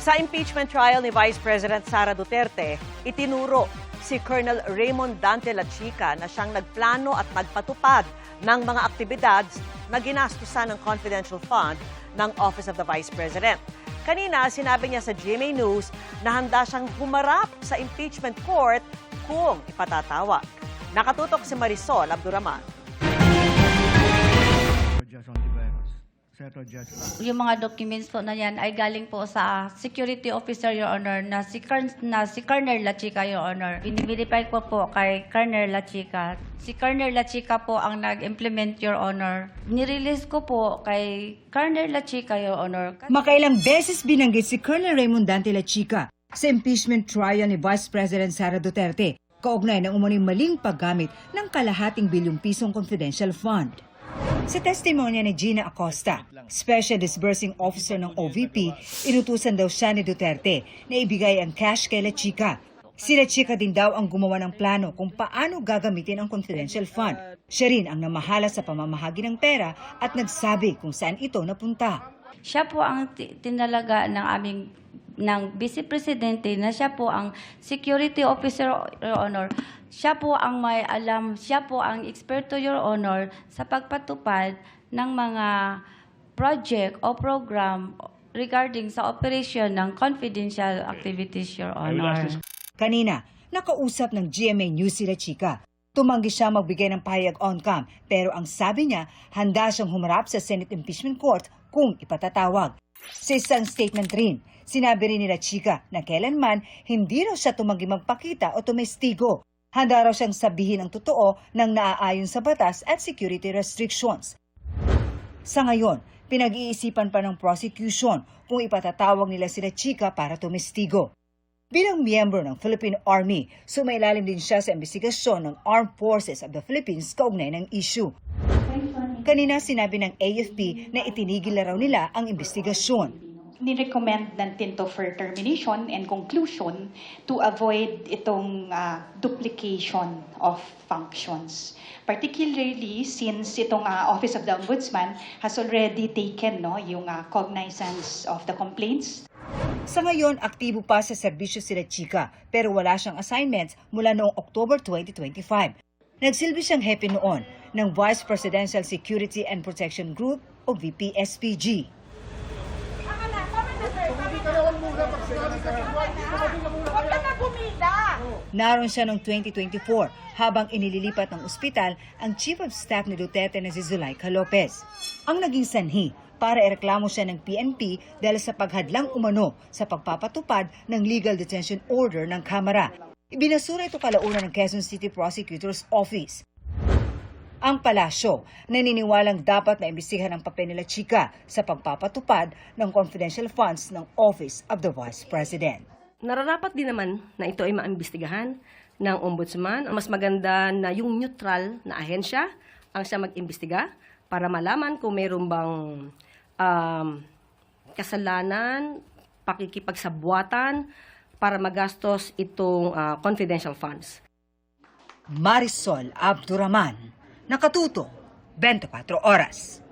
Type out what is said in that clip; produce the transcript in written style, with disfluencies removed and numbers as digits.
Sa impeachment trial ni Vice President Sara Duterte, itinuro si Colonel Raymond Dante Lachica na siyang nagplano at nagpatupad ng mga aktibidad na ginastusan ng confidential fund ng Office of the Vice President. Kanina, sinabi niya sa GMA News na handa siyang humarap sa impeachment court kung ipatatawag. Nakatutok si Marisol Abduraman. Yung mga documents po na yan ay galing po sa security officer, Your Honor, na si Colonel Lachica, Your Honor. Biniverify po kay Colonel Lachica. Si Colonel Lachica po ang nag-implement, Your Honor. Nirelease ko po kay Colonel Lachica, Your Honor. Makailang beses binanggit si Colonel Raymond Dante Lachica sa impeachment trial ni Vice President Sara Duterte, kaugnay ng umuning maling paggamit ng kalahating bilyong pisong confidential fund. Sa testimonya ni Gina Acosta, Special Disbursing Officer ng OVP, inutusan daw siya ni Duterte na ibigay ang cash kay Lachica. Si Lachica din daw ang gumawa ng plano kung paano gagamitin ang confidential fund. Siya rin ang namahala sa pamamahagi ng pera at nagsabi kung saan ito napunta. Siya po ang tinalaga ng Vice Presidente na siya po ang security officer, Your Honor. Siya po ang may alam, siya po ang eksperto, Your Honor, sa pagpatupad ng mga project o program regarding sa operation ng confidential activities, Your Honor. Kanina, nakausap ng GMA News si Lachica. Tumanggi siya magbigay ng pahayag on-cam, pero ang sabi niya, handa siyang humarap sa Senate Impeachment Court kung ipatatawag. Sa isang statement rin, sinabi rin ni Lachica na kailanman hindi raw siya tumanggi magpakita o tumestigo. Handa raw siyang sabihin ang totoo ng naaayon sa batas at security restrictions. Sa ngayon, pinag-iisipan pa ng prosecution kung ipatatawag nila si Lachica para tumestigo. Bilang miyembro ng Philippine Army, sumailalim din siya sa investigasyon ng Armed Forces of the Philippines kaugnay ng issue. Kanina sinabi ng AFP na itinigil na raw nila ang investigasyon. Ni-recommend natin to for termination and conclusion to avoid itong duplication of functions. Particularly since itong Office of the Ombudsman has already taken yung cognizance of the complaints. Sa ngayon, aktibo pa sa serbisyo si Lachica pero wala siyang assignments mula noong October 2025. Nagsilbi siyang hepe noon ng Vice Presidential Security and Protection Group o VP-SPG. Naroon siya noong 2024 habang inililipat ng ospital ang Chief of Staff ni Duterte na si Zulaika Lopez. Ang naging sanhi para ireklamo siya ng PNP dahil sa paghadlang umano sa pagpapatupad ng legal detention order ng Kamara. Ibinasura ito kalaunan ng Quezon City Prosecutor's Office. Ang palasyo, naniniwalang dapat na imbestigahan ang papel ni Lachica sa pagpapatupad ng confidential funds ng Office of the Vice President. Nararapat din naman na ito ay maimbestigahan ng ombudsman. Mas maganda na yung neutral na ahensya ang siya mag-imbestiga para malaman kung mayroon bang kasalanan, pakikipagsabuatan para magastos itong confidential funds. Marisol Abduraman, Nakatuto, 24 Oras.